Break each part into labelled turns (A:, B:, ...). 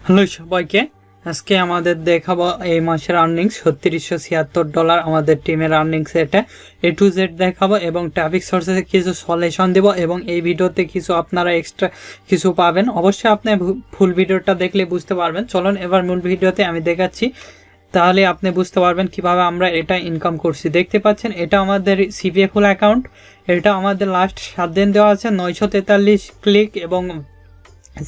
A: Hello সবাইকে, আজকে আমাদের দেখাবো এই মাসের আর্নিংস $3676 আমাদের টিমের আর্নিংস। এটা A to Z দেখাবো এবং ট্রাফিক সোর্সে কিছু সলিউশন দেব এবং এই ভিডিওতে কিছু আপনারা এক্সট্রা কিছু পাবেন। অবশ্যই আপনি ফুল ভিডিওটা দেখলে বুঝতে পারবেন। চলুন এবার মূল ভিডিওতে আমি দেখাচ্ছি, তাহলে আপনি বুঝতে পারবেন কিভাবে আমরা এটা ইনকাম করছি। দেখতে পাচ্ছেন এটা আমাদের CPA ফুল অ্যাকাউন্ট। এটা আমাদের লাস্ট 7 দিন দেওয়া আছে 943 ক্লিক এবং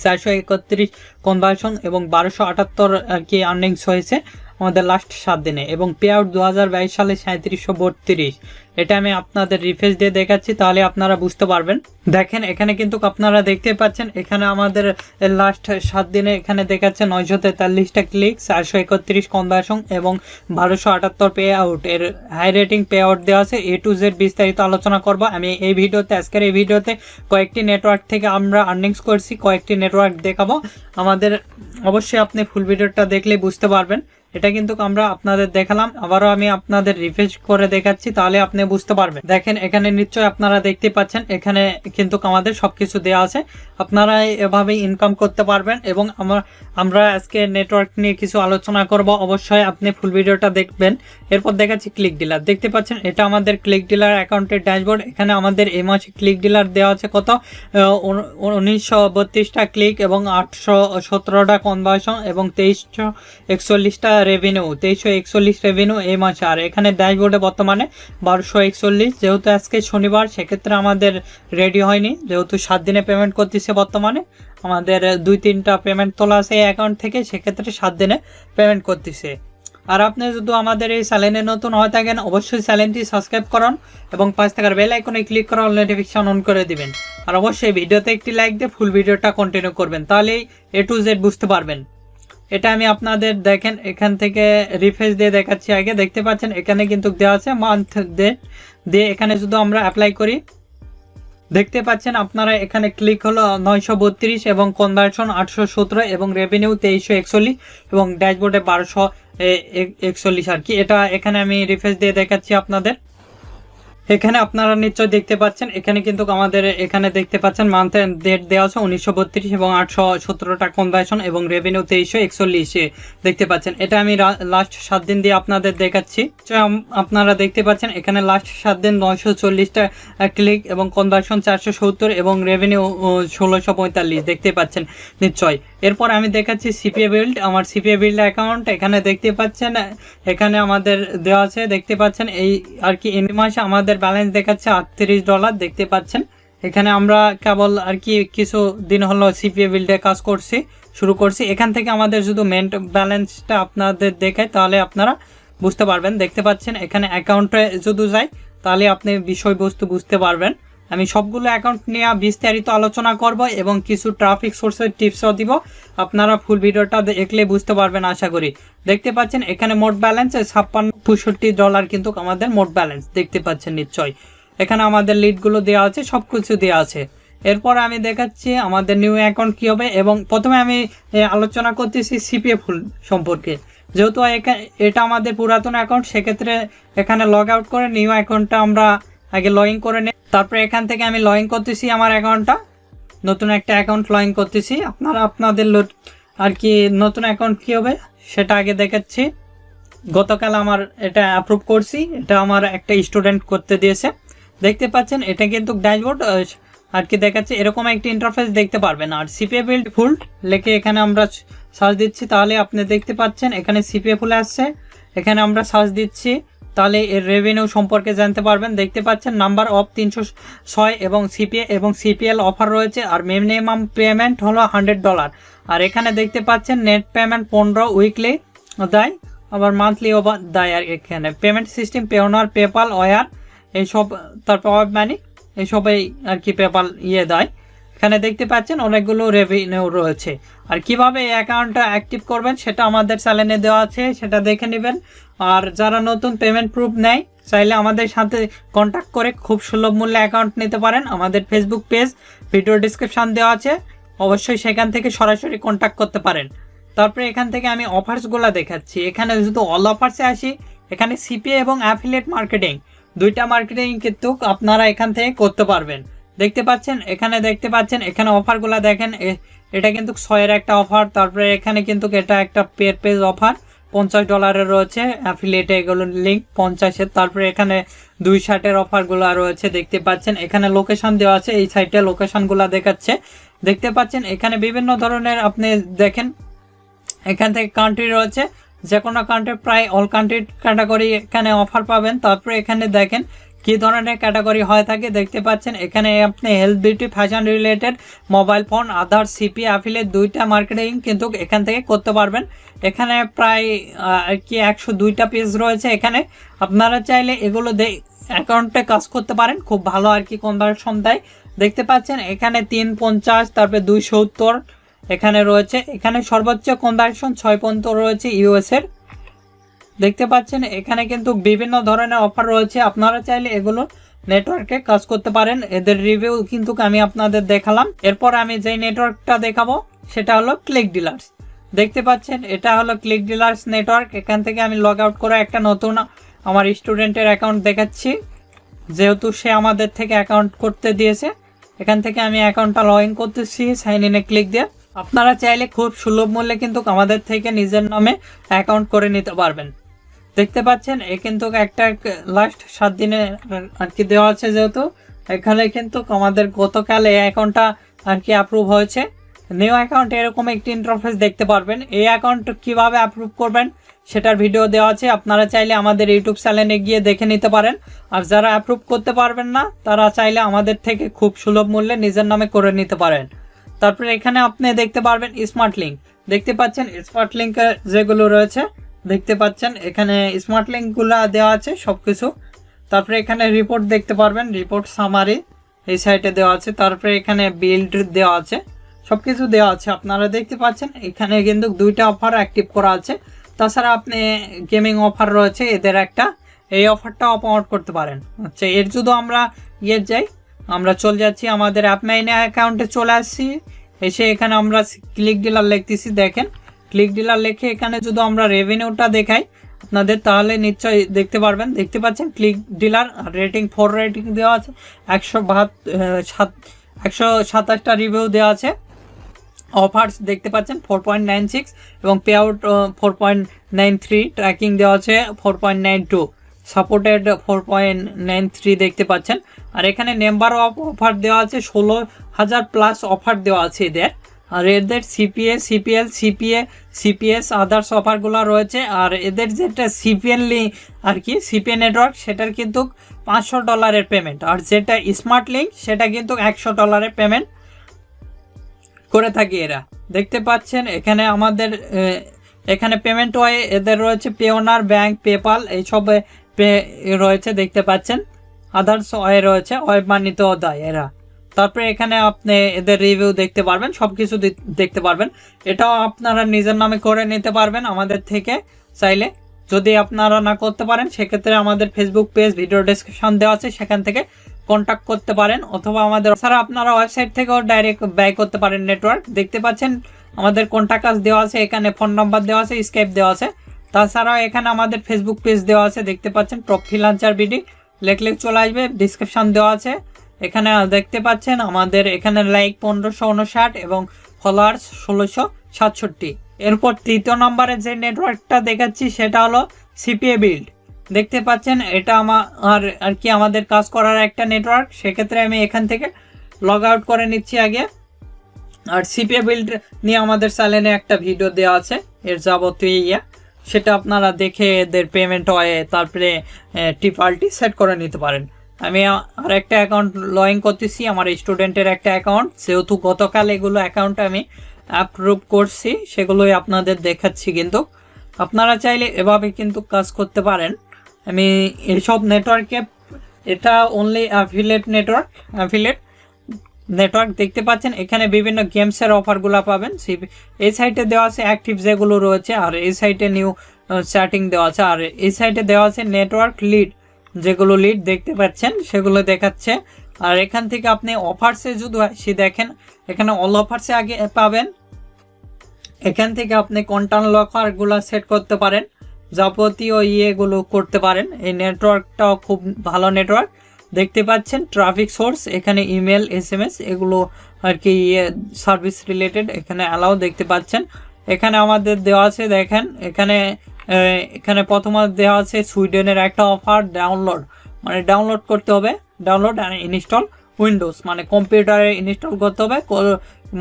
A: 431 কনভার্সন এবং 1278 আর কি আর্নিংস হয়েছে আমাদের লাস্ট 7 দিনে। এবং পে আউট 2022 সালে 3732। এটা আমি আপনাদের রিফ্রেশ দিয়ে দেখাচ্ছি, তাহলে আপনারা বুঝতে পারবেন। দেখেন এখানে কিন্তু আপনারা দেখতে পাচ্ছেন, এখানে আমাদের লাস্ট 7 দিনে এখানে দেখাচ্ছে 943টা ক্লিক, 431 কনভার্সন এবং 1278 পে আউট। এর হাই রেটিং পে আউট দেওয়া আছে। A to Z বিস্তারিত আলোচনা করব আমি এই ভিডিওতে। আজকের এই ভিডিওতে কয়েকটি নেটওয়ার্ক থেকে আমরা আর্নিংস করছি, কয়েকটি নেটওয়ার্ক দেখাবো আমাদের। অবশ্যই আপনি ফুল ভিডিওটা দেখলে বুঝতে পারবেন। এটা কিন্তু আমরা আপনাদের দেখালাম, আবারও আমি আপনাদের রিফ্রেশ করে দেখাচ্ছি, তাহলে আপনি বুঝতে পারবেন। দেখেন এখানে নিশ্চয়ই আপনারা দেখতে পাচ্ছেন, এখানে কিন্তু আমাদের সবকিছু দেওয়া আছে। আপনারা এভাবে ইনকাম করতে পারবেন এবং আমরা আজকে নেটওয়ার্ক নিয়ে কিছু আলোচনা করব। অবশ্যই আপনি ফুল ভিডিওটা দেখবেন। এরপর দেখাচ্ছি ক্লিক ডিলার। দেখতে পাচ্ছেন এটা আমাদের ক্লিক ডিলার অ্যাকাউন্টের ড্যাশবোর্ড। এখানে আমাদের এই মাসে ক্লিক ডিলার দেওয়া আছে কত, 1932টা ক্লিক এবং 817টা কনভার্সন এবং 2341টা রেভিনিউ, 2341 রেভিনিউ এই মাসে। আর এখানে ড্যাশবোর্ডে বর্তমানে 1241। যেহেতু আজকে শনিবার, সেক্ষেত্রে আমাদের রেডি হয়নি, যেহেতু 7 দিনে পেমেন্ট করতেছে। বর্তমানে আমাদের 2-3টা পেমেন্ট তোলা আছে এই অ্যাকাউন্ট থেকে, সেক্ষেত্রে 7 দিনে পেমেন্ট করতেছে। আর আপনি যদি আমাদের এই চ্যানেলে নতুন হয়ে থাকেন, অবশ্যই চ্যানেলটি সাবস্ক্রাইব করুন এবং পাশে থাকার বেল আইকনে ক্লিক করে অল নোটিফিকেশন অন করে দিবেন। আর অবশ্যই ভিডিওতে একটি লাইক দিয়ে ফুল ভিডিওটা কন্টিনিউ করবেন, তাহলেই A to Z বুঝতে পারবেন। এটা আমি আপনাদের দেখেন এখান থেকে রিফ্রেশ দিয়ে দেখাচ্ছি। আগে দেখতে পাচ্ছেন এখানে কিন্তু দেওয়া আছে মান্থ ডেট দিয়ে। এখানে যদি আমরা অ্যাপ্লাই করি, দেখতে পাচ্ছেন আপনারা এখানে ক্লিক হলো 932 এবং কনভার্সন 817 এবং রেভিনিউ 2341 এবং ড্যাশবোর্ডে 1241 আর কি। এটা এখানে আমি রিফ্রেশ দিয়ে দেখাচ্ছি আপনাদের। এখানে আপনারা নিশ্চয় দেখতে পাচ্ছেন, এখানে কিন্তু আমাদের এখানে দেখতে পাচ্ছেন মান্থ ডেট দেওয়া আছে 1932 এবং 817টা কনভার্সন এবং রেভিনিউ 2341 দেখতে পাচ্ছেন। এটা আমি লাস্ট 7 দিন দিয়ে আপনাদের দেখাচ্ছি। আপনারা দেখতে পাচ্ছেন এখানে লাস্ট 7 দিন 940টা ক্লিক এবং কনভার্সন 470 এবং রেভিনিউ 1645 দেখতে পাচ্ছেন নিশ্চয়। এরপর আমি দেখাচ্ছি CPA বিল্ড, আমার CPA বিল্ড অ্যাকাউন্ট। এখানে দেখতে পাচ্ছেন এখানে আমাদের দেওয়া আছে, দেখতে পাচ্ছেন এই আর কি এই মাসে আমাদের ব্যালেন্স দেখাচ্ছে $38 দেখতে পাচ্ছেন। এখানে আমরা কেবল আর কি কিছু দিন হলো CPA বিল্ডে কাজ শুরু করছি। এখান থেকে আমাদের শুধু মেন ব্যালেন্সটা আপনাদের দেখায়, তাহলে আপনারা বুঝতে পারবেন। দেখতে পাচ্ছেন এখানে অ্যাকাউন্টে যদি যাই, তাহলে আপনি বিষয়বস্তু বুঝতে পারবেন। আমি সবগুলো অ্যাকাউন্ট নিয়ে বিস্তারিত আলোচনা করব এবং কিছু ট্রাফিক সোর্সের টিপসও দিব। আপনারা ফুল ভিডিওটা দেখলে বুঝতে পারবেন আশা করি। দেখতে পাচ্ছেন এখানে মোট ব্যালেন্স $5665 কিন্তু আমাদের মোট ব্যালেন্স দেখতে পাচ্ছেন নিশ্চয়। এখানে আমাদের লিডগুলো দেওয়া আছে, সব কিছু দেওয়া আছে। এরপর আমি দেখাচ্ছি আমাদের নিউ অ্যাকাউন্ট কী হবে এবং প্রথমে আমি আলোচনা করতেছি CPA ফুল সম্পর্কে। যেহেতু এটা আমাদের পুরাতন অ্যাকাউন্ট, সেক্ষেত্রে এখানে লগ আউট করে নিউ অ্যাকাউন্টটা আমরা আগে লগ ইন করে নিই। তারপরে এখান থেকে আমি লগ ইন করতেছি আমার অ্যাকাউন্টটা, নতুন একটা অ্যাকাউন্ট লগ ইন করতেছি। আপনারা আপনাদের আর কি নতুন অ্যাকাউন্ট কী হবে সেটা আগে দেখাচ্ছি। গতকাল আমার এটা অ্যাপ্রুভ করছি, এটা আমার একটা স্টুডেন্ট করতে দিয়েছে। দেখতে পাচ্ছেন এটা কিন্তু ড্যাশবোর্ড আর কি দেখাচ্ছে, এরকম একটি ইন্টারফেস দেখতে পারবেন। আর CPA বিল্ড ফুল লেখে এখানে আমরা সার্চ দিচ্ছি, তাহলে আপনি দেখতে পাচ্ছেন এখানে CPA ফুল আসছে। এখানে আমরা সার্চ দিচ্ছি, তাহলে এর রেভিনিউ সম্পর্কে জানতে পারবেন। দেখতে পাচ্ছেন নাম্বার অফ 306 এবং CPA এবং CPL অফার রয়েছে। আর মিনিমাম পেমেন্ট হলো $100। আর এখানে দেখতে পাচ্ছেন নেট পেমেন্ট 15 উইকলি দেয়, আবার মান্থলি ওভার দেয়। আর এখানে পেমেন্ট সিস্টেম পেওনার, পেপাল, ওয়ার এইসব, তারপর ওয়েব মানি এইসবই আর কি পেপাল দেয়। এখানে দেখতে পাচ্ছেন অনেকগুলো রেভিনিউ রয়েছে। আর কিভাবে এই অ্যাকাউন্টটা অ্যাক্টিভ করবেন সেটা আমাদের চ্যানেলে দেওয়া আছে, সেটা দেখে নেবেন। আর যারা নতুন পেমেন্ট প্রুফ নেয়, চাইলে আমাদের সাথে কন্ট্যাক্ট করে খুব সুলভ মূল্যে অ্যাকাউন্ট নিতে পারেন। আমাদের ফেসবুক পেজ ভিডিও ডিসক্রিপশান দেওয়া আছে, অবশ্যই সেখান থেকে সরাসরি কন্ট্যাক্ট করতে পারেন। তারপরে এখান থেকে আমি অফার্সগুলো দেখাচ্ছি। এখানে শুধু অল অফার্সে আসি, এখানে CPA এবং অ্যাফিলিয়েট মার্কেটিং, দুইটা মার্কেটিং কিন্তু আপনারা এখান থেকে করতে পারবেন। দেখতে পাচ্ছেন এখানে, দেখতে পাচ্ছেন এখানে অফারগুলো দেখেন। এটা কিন্তু 6-এর একটা অফার। তারপরে এখানে কিন্তু এটা একটা পেজ অফার $50 রয়েছে, অ্যাফিলিয়েটে এগুলো লিঙ্ক 50-এর। তারপরে এখানে 260-এর অফারগুলো রয়েছে দেখতে পাচ্ছেন। এখানে লোকেশন দেওয়া আছে, এই সাইটে লোকেশনগুলো দেখাচ্ছে দেখতে পাচ্ছেন। এখানে বিভিন্ন ধরনের আপনি দেখেন, এখান থেকে কান্ট্রি রয়েছে, যে কোনো কান্ট্রি, প্রায় অল কান্ট্রি ক্যাটাগরি এখানে অফার পাবেন। তারপরে এখানে দেখেন কি ধরনের ক্যাটাগরি হয়ে থাকে দেখতে পাচ্ছেন। এখানে আপনি health, beauty, fashion related, mobile phone, Aadhaar, CPA, affiliate, 2টা মার্কেটিং কিন্তু এখান থেকে করতে পারবেন। এখানে প্রায় আর কি 102টা পেজ রয়েছে। এখানে আপনারা চাইলে এগুলো অ্যাকাউন্টে কাজ করতে পারেন, খুব ভালো আর কি কনভার্সন দেয় দেখতে পাচ্ছেন। এখানে 350, তারপরে 270 এখানে রয়েছে। এখানে সর্বোচ্চ কনভার্সন 6 পর্যন্ত রয়েছে ইউএসের দেখতে পাচ্ছেন। এখানে কিন্তু বিভিন্ন ধরনের অফার রয়েছে, আপনারা চাইলে এগুলো নেটওয়ার্কে কাজ করতে পারেন। এদের রিভিউ কিন্তু আমি আপনাদের দেখালাম। এরপর আমি যেই নেটওয়ার্কটা দেখাবো সেটা হলো ক্লিক ডিলার্স দেখতে পাচ্ছেন। এটা হলো ক্লিক ডিলার্স নেটওয়ার্ক। এখান থেকে আমি লগ আউট করে একটা নতুন আমার স্টুডেন্টের অ্যাকাউন্ট দেখাচ্ছি, যেহেতু সে আমাদের থেকে অ্যাকাউন্ট করতে দিয়েছে। এখান থেকে আমি অ্যাকাউন্টটা লগ ইন করতেছি, সাইন ইনে ক্লিক দিয়ে। আপনারা চাইলে খুব সুলভ মূল্যে কিন্তু আমাদের থেকে নিজের নামে অ্যাকাউন্ট করে নিতে পারবেন দেখতে পাচ্ছেন। এ কিন্তু একটা লাস্ট 7 দিনে আর কি দেওয়া আছে, যেহেতু এখানে কিন্তু আমাদের গতকাল এই অ্যাকাউন্টটা আর কি অ্যাপ্রুভ হয়েছে। নিউ অ্যাকাউন্ট এরকম একটি ইন্টারফেস দেখতে পারবেন। এই অ্যাকাউন্ট কিভাবে অ্যাপ্রুভ করবেন সেটার ভিডিও দেওয়া আছে, আপনারা চাইলে আমাদের ইউটিউব চ্যানেলে গিয়ে দেখে নিতে পারেন। আর যারা অ্যাপ্রুভ করতে পারবেন না তারা চাইলে আমাদের থেকে খুব সুলভ মূল্যে নিজের নামে করে নিতে পারেন। তারপরে এখানে আপনি দেখতে পারবেন স্মার্ট লিঙ্ক দেখতে পাচ্ছেন। স্মার্ট লিঙ্কের যেগুলো রয়েছে দেখতে পাচ্ছেন, এখানে স্মার্ট লিঙ্কগুলো দেওয়া আছে সবকিছু। তারপরে এখানে রিপোর্ট দেখতে পারবেন, রিপোর্ট সামারি এই সাইটে দেওয়া আছে। তারপরে এখানে বিল্ড দেওয়া আছে, সবকিছু দেওয়া আছে আপনারা দেখতে পাচ্ছেন। এখানে কিন্তু 2টা অফার অ্যাক্টিভ করা আছে। তাছাড়া আপনি গেমিং অফার রয়েছে এদের একটা, এই অফারটা অপাউট করতে পারেন। আচ্ছা, এর যদি আমরা যাই, আমরা চলে যাচ্ছি আমাদের অ্যাপমাইনে অ্যাকাউন্টে চলে আসছি। এসে এখানে আমরা ক্লিক ডিলার লিখতেছি, দেখেন ক্লিক ডিলার লিখে এখানে যদি আমরা রেভিনিউটা দেখাই আপনাদের, তাহলে নিশ্চয়ই দেখতে পারবেন। দেখতে পাচ্ছেন ক্লিক ডিলার রেটিং 4 রেটিং দেওয়া আছে, 127টা রিভিউ দেওয়া আছে। অফার্স দেখতে পাচ্ছেন 4.96 এবং পে আউট 4.93, ট্র্যাকিং দেওয়া আছে 4.92, সাপোর্টেড 4.93 দেখতে পাচ্ছেন। আর এখানে নাম্বার অফ অফার দেওয়া আছে 16,000 প্লাস অফার দেওয়া আছে এদের। আর এদের সিপিএ, সিপিএল, সিপিএস আদার্স অফারগুলো রয়েছে। আর এদের যেটা সিপিএন আর কি সিপিএ নেটওয়ার্ক, সেটার কিন্তু $500 পেমেন্ট। আর যেটা স্মার্ট লিঙ্ক সেটা কিন্তু $100 পেমেন্ট করে থাকি এরা দেখতে পাচ্ছেন। এখানে আমাদের এখানে পেমেন্ট ওয়ে এদের রয়েছে পেওনার, ব্যাংক, পেপাল এইসব রয়েছে দেখতে পাচ্ছেন। আদার্স ওয়ে রয়েছে, ওয়েব মানিতেও দেয় এরা। তারপরে এখানে আপনি এদের রিভিউ দেখতে পারবেন, সব কিছু দেখতে পারবেন। এটাও আপনারা নিজের নামে করে নিতে পারবেন আমাদের থেকে চাইলে। যদি আপনারা না করতে পারেন সেক্ষেত্রে আমাদের ফেসবুক পেজ, ভিডিও ডেসক্রিপশন দেওয়া আছে, সেখান থেকে কন্ট্যাক্ট করতে পারেন। অথবা আমাদের ছাড়া আপনারা ওয়েবসাইট থেকেও ডাইরেক্ট ব্যয় করতে পারেন নেটওয়ার্ক দেখতে পাচ্ছেন। আমাদের কন্ট্যাক্ট আস দেওয়া আছে, এখানে ফোন নাম্বার দেওয়া আছে, স্কাইপ দেওয়া আছে। তাছাড়াও এখানে আমাদের ফেসবুক পেজ দেওয়া আছে দেখতে পাচ্ছেন, টপ ফ্রিল্যান্সার বিডি লেখলে চলে আসবে, ডিসক্রিপশন দেওয়া আছে। এখানে দেখতে পাচ্ছেন আমাদের এখানে লাইক 1559 এবং ফলোয়ার্স 1667। এরপর 3য় নম্বরে যে নেটওয়ার্কটা দেখাচ্ছি সেটা হলো সিপিএ বিল্ড দেখতে পাচ্ছেন। এটা আমার আর কি আমাদের কাজ করার একটা নেটওয়ার্ক। সেক্ষেত্রে আমি এখান থেকে লগ আউট করে নিচ্ছি আগে। আর সিপিএ বিল্ড নিয়ে আমাদের চ্যানেলে একটা ভিডিও দেওয়া আছে, এর যাবতীয় সেটা আপনারা দেখে এদের পেমেন্ট হয়, তারপরে টিপালটি সেট করে নিতে পারেন। আমি আর একটা অ্যাকাউন্ট লগ ইন করতেছি, আমার স্টুডেন্টের একটা অ্যাকাউন্ট, যেহেতু গতকাল এগুলো অ্যাকাউন্ট আমি অ্যাপ্রুভ করছি সেগুলোই আপনাদের দেখাচ্ছি। কিন্তু আপনারা চাইলে এভাবে কিন্তু কাজ করতে পারেন। আমি এইসব নেটওয়ার্কে, এটা অনলি অ্যাফিলিয়েট নেটওয়ার্ক দেখতে পাচ্ছেন। এখানে বিভিন্ন গেমসের অফারগুলো পাবেন। এই সাইটে দেওয়া আছে অ্যাক্টিভ যেগুলো রয়েছে, আর এই সাইটে নিউ চ্যাটিং দেওয়া আছে, আর এই সাইটে দেওয়া আছে নেটওয়ার্ক লিড, যেগুলো লিড দেখতে পাচ্ছেন সেগুলো দেখাচ্ছে। আর এখান থেকে আপনি অফার্সে যদি আসি দেখেন, এখানে অল অফার্সে আগে পাবেন। এখান থেকে আপনি কন্টাক্ট লকারগুলো সেট করতে পারেন, যাবতীয় ইয়েগুলো করতে পারেন। এই নেটওয়ার্কটাও খুব ভালো নেটওয়ার্ক, দেখতে পাচ্ছেন ট্রাফিক সোর্স, এখানে ইমেল SMS এগুলো আর কি সার্ভিস রিলেটেড, এখানে অ্যালাউ দেখতে পাচ্ছেন। এখানে আমাদের দেওয়া আছে দেখেন, এখানে প্রথমে দেওয়া আছে সুইডেনের একটা অফার, ডাউনলোড মানে ডাউনলোড করতে হবে, ডাউনলোড অ্যান্ড ইনস্টল উইন্ডোজ মানে কম্পিউটারে ইনস্টল করতে হবে।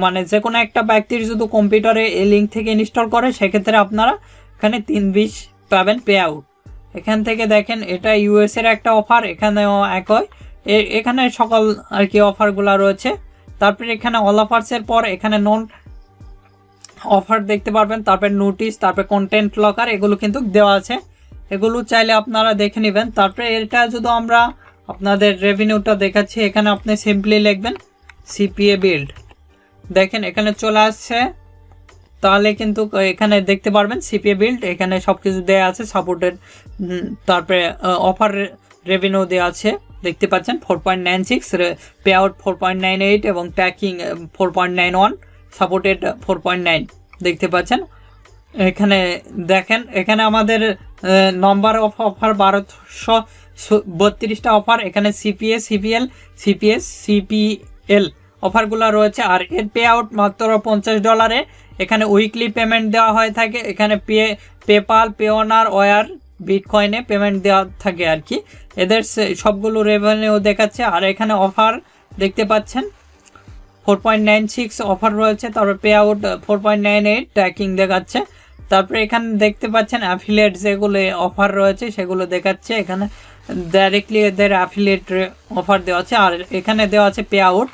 A: মানে যে কোনো একটা ব্যক্তির যদি কম্পিউটারে এই লিঙ্ক থেকে ইনস্টল করে সেক্ষেত্রে আপনারা এখানে 320 পাবেন পে আউট। এখান থেকে দেখেন এটা US এর একটা অফার, এখানেও একই, এখানে সকল আর কি অফারগুলো রয়েছে। তারপরে এখানে অল অফার্সের পর এখানে নন অফার দেখতে পারবেন, তারপরে নোটিশ, তারপরে কন্টেন্ট লকার এগুলো কিন্তু দেওয়া আছে, এগুলো চাইলে আপনারা দেখে নেবেন। তারপরে এটা যদি আমরা আপনাদের রেভিনিউটা দেখাচ্ছি, এখানে আপনি সিম্পলি লিখবেন CPA বিল্ড, দেখেন এখানে চলে আসছে। তাহলে কিন্তু এখানে দেখতে পারবেন CPA বিল্ড, এখানে সব কিছু দেওয়া আছে, সাপোর্টেড, তারপরে অফার রেভিনিউ দেওয়া আছে দেখতে পাচ্ছেন 4.96, পে আউট 4.98 এবং ট্যাকিং 4.91, সাপোর্টেড 4.9 দেখতে পাচ্ছেন। এখানে দেখেন এখানে আমাদের নাম্বার অফ অফার 1232টা অফার, এখানে CPA CPL CPS CPL অফারগুলো রয়েছে। আর এর পে আউট মাত্র $50, এখানে উইকলি পেমেন্ট দেওয়া হয়ে থাকে, এখানে পেপাল, পেওনার, ওয়ার, বিটকয়েনে পেমেন্ট দেওয়া থাকে আর কি, এদের সবগুলো রেভিনিউ দেখাচ্ছে। আর এখানে অফার দেখতে পাচ্ছেন 4.96 অফার রয়েছে, তারপর পে আউট 4.98, ট্র্যাকিং দেখাচ্ছে। তারপরে এখানে দেখতে পাচ্ছেন অ্যাফিলিয়েট যেগুলো অফার রয়েছে সেগুলো দেখাচ্ছে, এখানে ডাইরেক্টলি এদের অ্যাফিলিয়েট অফার দেওয়া আছে। আর এখানে দেওয়া আছে পে আউট।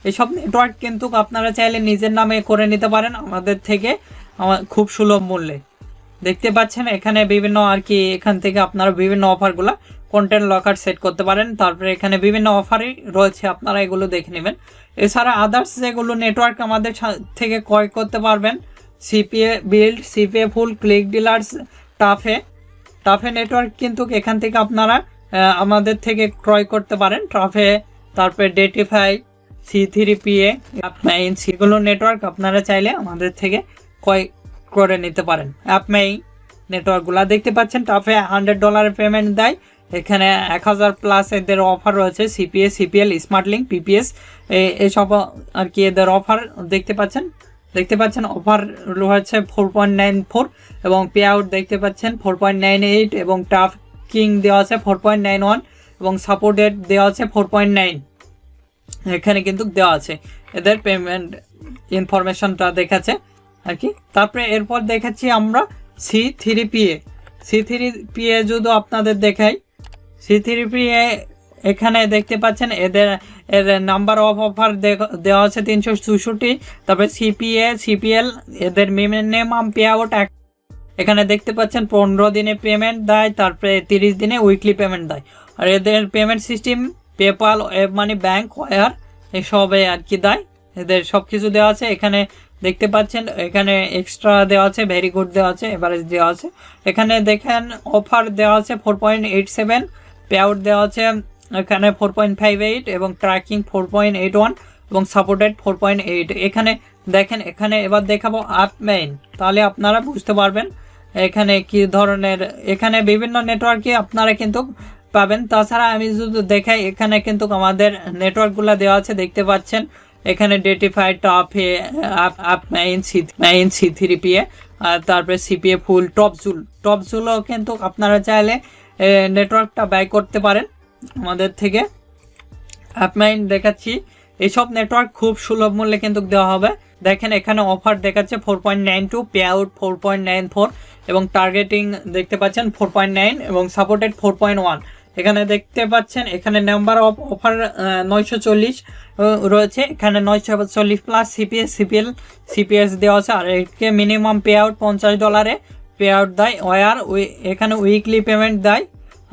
A: এসব নেটওয়ার্ক কিন্তু আপনারা চাইলে নিজের নামে করে নিতে পারেন আমাদের থেকে খুব সুলভ মূল্যে। দেখতে পাচ্ছেন এখানে বিভিন্ন আর কি, এখান থেকে আপনারা বিভিন্ন অফারগুলো কন্টেন্ট লকার সেট করতে পারেন। তারপরে এখানে বিভিন্ন অফারই রয়েছে, আপনারা এগুলো দেখে নেবেন। এছাড়া আদার্স যেগুলো নেটওয়ার্ক আমাদের থেকে ক্রয় করতে পারবেন, CPA বিল্ড, CPA ফুল, ক্লিক ডিলার্স, টাফে নেটওয়ার্ক কিন্তু এখান থেকে আপনারা আমাদের থেকে ক্রয় করতে পারেন। টাফে, তারপরে ডেটিফাই, C3PA, সেগুলো নেটওয়ার্ক আপনারা চাইলে আমাদের থেকে ক্রয় করে নিতে পারেন। অ্যাপমেই নেটওয়ার্কগুলো দেখতে পাচ্ছেন, টাফে $100 পেমেন্ট দেয়, এখানে 1000+ এদের অফার রয়েছে। CPA CPL smart link PPS এসব আর কি এদের অফার দেখতে পাচ্ছেন অফার রয়েছে 4.94 এবং পে আউট দেখতে পাচ্ছেন 4.98 এবং ট্রাফিকিং দেওয়া আছে 4.91 এবং সাপোর্টেড দেওয়া আছে 4.9, এখানে কিন্তু দেওয়া আছে এদের পেমেন্ট ইনফরমেশনটা দেখাচ্ছে আর কি। তারপরে এরপর দেখাচ্ছি আমরা C3PA যদি আপনাদের দেখাই, C3PA এখানে দেখতে পাচ্ছেন এর নাম্বার অফ অফার দেওয়া আছে 364। তারপরে CPA CPL এদের মিনিমাম পে আউট এখানে দেখতে পাচ্ছেন 15 দিনে পেমেন্ট দেয়, তারপরে 30 দিনে উইকলি পেমেন্ট দেয়। আর এদের payment system PayPal, web money, bank, ওয়ার এসবে আর কি দেয়, এদের সব কিছু দেওয়া আছে। এখানে দেখতে পাচ্ছেন এখানে এক্সট্রা দেওয়া আছে, ভেরি গুড দেওয়া আছে, এভারেজ দেওয়া আছে। এখানে দেখেন অফার দেওয়া আছে 4.87, পে আউট দেওয়া আছে এখানে 4.58 এবং ট্র্যাকিং 4.81 এবং সাপোর্টেড 4.8। এখানে দেখেন, এখানে এবার দেখাবো আপমেইন, তাহলে আপনারা বুঝতে পারবেন এখানে কি ধরনের, এখানে বিভিন্ন নেটওয়ার্কে আপনারা কিন্তু পাবেন। তাছাড়া আমি যদি দেখাই, এখানে কিন্তু আমাদের নেটওয়ার্কগুলো দেওয়া আছে দেখতে পাচ্ছেন, এখানে ডেটিফাই, টাফে, আপমেইন, C3PA, তারপরে CPA ফুল, টপজুলও কিন্তু আপনারা চাইলে নেটওয়ার্কটা বাই করতে পারেন আমাদের থেকে। আপমেইন দেখাচ্ছি, এইসব নেটওয়ার্ক খুব সুলভ মূল্যে কিন্তু দেওয়া হবে। দেখেন এখানে অফার দেখাচ্ছে 4.92, পে আউট 4.94 এবং টার্গেটিং দেখতে পাচ্ছেন 4.9 এবং সাপোর্টেড 4.1। এখানে দেখতে পাচ্ছেন এখানে নাম্বার অফ অফার 940 রয়েছে, এখানে 940+ CPA CPL CPS দেওয়া আছে। আর একে minimum pay out $50 pay out দেয়, ওয়ার এখানে উইকলি পেমেন্ট দেয়।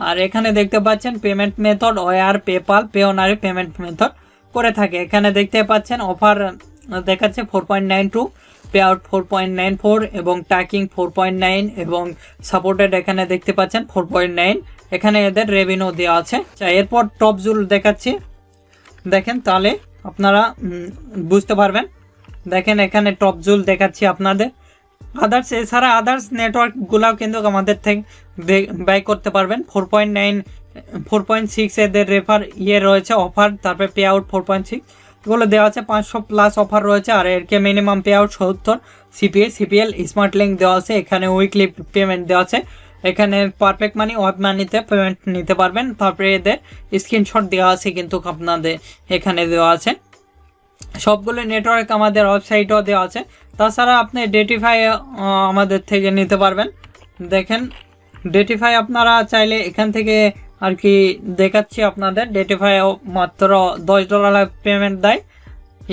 A: আর এখানে দেখতে পাচ্ছেন পেমেন্ট মেথড ওয়ার, পেপাল, পেওনারে পেমেন্ট মেথড করে থাকে। এখানে দেখতে পাচ্ছেন অফার দেখাচ্ছে 4.92, পে আউট 4.94 এবং ট্র্যাকিং 4.9 এবং সাপোর্টেড এখানে দেখতে পাচ্ছেন 4.9, এখানে এদের রেভিনিউ দেওয়া আছে। এরপর টপজুল দেখাচ্ছি, দেখেন তাহলে আপনারা বুঝতে পারবেন। দেখেন এখানে টপজুল দেখাচ্ছি আপনাদের। আদার্স, এছাড়া আদার্স নেটওয়ার্কগুলোও কিন্তু আমাদের থেকে বাই করতে পারবেন। 4.9 4.6 এদের রেফার রয়েছে অফার, তারপরে পে আউট 4.6 এগুলো দেওয়া আছে। 500+ অফার রয়েছে, আর এরকে minimum pay out 70। CPA CPL smart link দেওয়া আছে, এখানে উইকলি পেমেন্ট দেওয়া আছে। এখানে পারফেক্ট মানি ওয়েব মানিতে পেমেন্ট নিতে পারবেন। তারপরে এদের স্ক্রিনশট দেওয়া আছে কিন্তু আপনাদের এখানে দেওয়া আছে। সবগুলো নেটওয়ার্ক আমাদের ওয়েবসাইটও দেওয়া আছে। তাছাড়া আপনি ডেটিফাই আমাদের থেকে নিতে পারবেন। দেখেন ডেটিফাই আপনারা চাইলে এখান থেকে আর কি দেখাচ্ছি আপনাদের। ডেটিফাই মাত্র $10 পেমেন্ট দেয়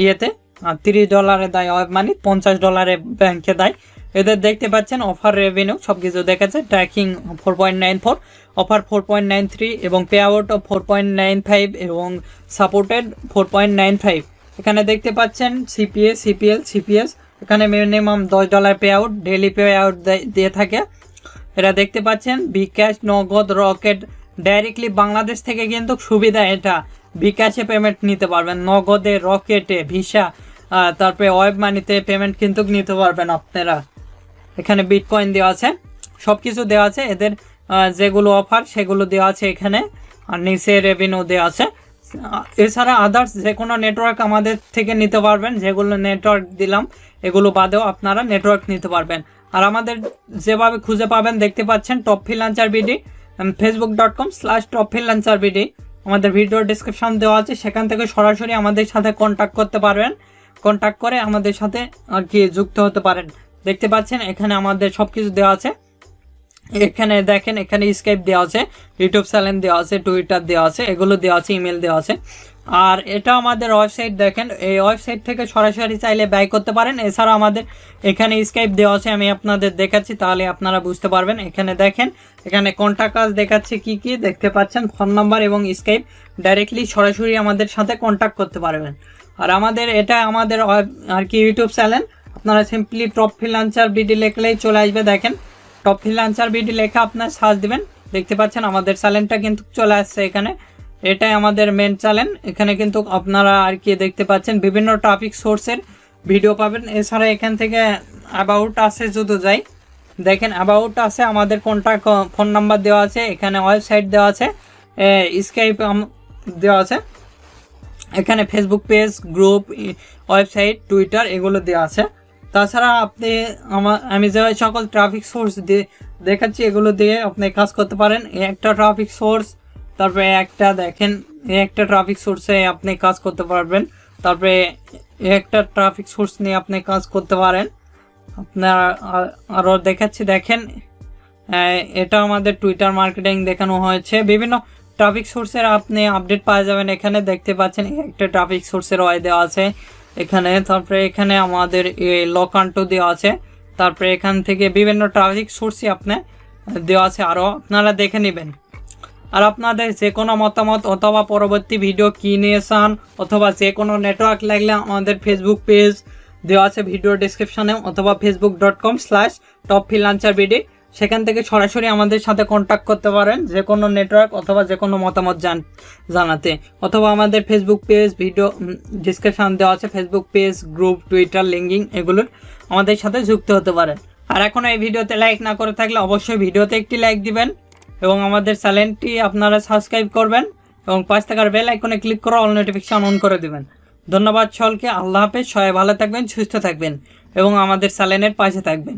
A: ইয়েতে, আর $30 দেয় ওয়েব মানি, $50 ব্যাংকে দেয়। এদের দেখতে পাচ্ছেন অফার রেভিনিউ সব কিছু দেখাচ্ছে। ট্র্যাকিং 4.94, অফার 4.93 এবং পে আউট 4.95 এবং সাপোর্টেড 4.95। এখানে দেখতে পাচ্ছেন CPA CPL CPS, এখানে minimum $10 pay out, daily pay out দিয়ে থাকে। এরা দেখতে পাচ্ছেন বিকাশ, নগদ, রকেট, ডাইরেক্টলি বাংলাদেশ থেকে কিন্তু সুবিধা এটা। বিকাশে পেমেন্ট নিতে পারবেন, নগদে, রকেটে, ভিসা, তারপরে ওয়েব মানিতে পেমেন্ট কিন্তু নিতে পারবেন আপনারা। এখানে বিটকয়েন দেওয়া আছে, সব কিছু দেওয়া আছে। এদের যেগুলো অফার সেগুলো দেওয়া আছে এখানে, আর নিচে রেভিনিউ দেওয়া আছে। এছাড়া আদার্স যে কোনো নেটওয়ার্ক আমাদের থেকে নিতে পারবেন, যেগুলো নেটওয়ার্ক দিলাম এগুলো বাদেও আপনারা নেটওয়ার্ক নিতে পারবেন। আর আমাদের যেভাবে খুঁজে পাবেন দেখতে পাচ্ছেন top freelancer BD, facebook.com/top freelancer আমাদের ভিডিও ডিসক্রিপশন দেওয়া আছে, সেখান থেকে সরাসরি আমাদের সাথে কন্ট্যাক্ট করতে পারবেন। কন্ট্যাক্ট করে আমাদের সাথে আর কি যুক্ত হতে পারেন। দেখতে পাচ্ছেন এখানে আমাদের সব কিছু দেওয়া আছে। এখানে দেখেন এখানে স্কাইপ দেওয়া আছে, ইউটিউব চ্যানেল দেওয়া আছে, টুইটার দেওয়া আছে, এগুলো দেওয়া আছে, ইমেল দেওয়া আছে। আর এটা আমাদের ওয়েবসাইট। দেখেন এই ওয়েবসাইট থেকে সরাসরি চাইলে ব্যয় করতে পারেন। এছাড়া আমাদের এখানে স্কাইপ দেওয়া আছে, আমি আপনাদের দেখাচ্ছি তাহলে আপনারা বুঝতে পারবেন। এখানে দেখেন এখানে কন্ট্যাক্ট আস দেখাচ্ছে কি কি দেখতে পাচ্ছেন, ফোন নাম্বার এবং স্কাইপ, ডাইরেক্টলি সরাসরি আমাদের সাথে কন্ট্যাক্ট করতে পারবেন। আর আমাদের এটা আমাদের আর কি ইউটিউব চ্যানেল, আপনারা সিম্পলি টপ ফ্রিল্যান্সার বিডি লিখলেই চলে আসবে। দেখেন টপ ফ্রিল্যান্সার বিডি লেখা আপনার সার্চ দিবেন, দেখতে পাচ্ছেন আমাদের চ্যানেলটা কিন্তু চলে আসছে এখানে। এটাই আমাদের মেন চ্যানেল। এখানে কিন্তু আপনারা আর কি দেখতে পাচ্ছেন বিভিন্ন টপিক সোর্সের ভিডিও পাবেন। এছাড়া এখান থেকে অ্যাবাউট আছে, যদি যাই দেখেন অ্যাবাউট আছে, আমাদের কন্ট্যাক্ট ফোন নাম্বার দেওয়া আছে, এখানে ওয়েবসাইট দেওয়া আছে, স্কাইপ দেওয়া আছে, এখানে Facebook page, group, website, Twitter এগুলো দেওয়া আছে। তাছাড়া আপনি আমি যে সকল ট্রাফিক সোর্স দিয়ে দেখাচ্ছি এগুলো দিয়ে আপনি কাজ করতে পারেন। একটা ট্রাফিক সোর্স, তারপরে একটা দেখেন একটা ট্রাফিক সোর্সে আপনি কাজ করতে পারবেন। তারপরে একটা ট্রাফিক সোর্স নিয়ে আপনি কাজ করতে পারেন। আপনার আরও দেখাচ্ছি, দেখেন এটা আমাদের টুইটার মার্কেটিং দেখানো হয়েছে। বিভিন্ন ট্রাফিক সোর্সের আপনি আপডেট পাওয়া যাবেন। এখানে দেখতে পাচ্ছেন একটা ট্রাফিক সোর্সের ওয়াই দেওয়া আছে এখানে। তারপরে এখানে আমাদের লোকান্টো দেওয়া আছে। তারপরে এখান থেকে বিভিন্ন ট্রাফিক সোর্সই আপনার দেওয়া আছে, আরও আপনারা দেখে নেবেন। আর আপনাদের যে কোনো মতামত অথবা পরবর্তী ভিডিও কী নিয়ে চান অথবা যে কোনো নেটওয়ার্ক লাগলে আমাদের ফেসবুক পেজ দেওয়া আছে ভিডিও ডিসক্রিপশানে, অথবা facebook.com/top freelancer bd, সেখান থেকে সরাসরি আমাদের সাথে কন্ট্যাক্ট করতে পারেন যে কোনো নেটওয়ার্ক অথবা যে কোনো মতামত জানাতে। অথবা আমাদের ফেসবুক পেজ ভিডিও ডিসক্রিপশান দেওয়া আছে, Facebook page, group, Twitter, linking এগুলোর আমাদের সাথে যুক্ত হতে পারেন। আর এখন এই ভিডিওতে লাইক না করে থাকলে অবশ্যই ভিডিওতে একটি লাইক দিবেন এবং আমাদের চ্যানেলটি আপনারা সাবস্ক্রাইব করবেন এবং পাশ থাকার বেল আইকনে ক্লিক করে অল নোটিফিকেশন অন করে দিবেন। ধন্যবাদ সকলকে, আল্লাহ হাফেজ, সবাই ভালো থাকবেন, সুস্থ থাকবেন এবং আমাদের চ্যানেলের পাশে থাকবেন।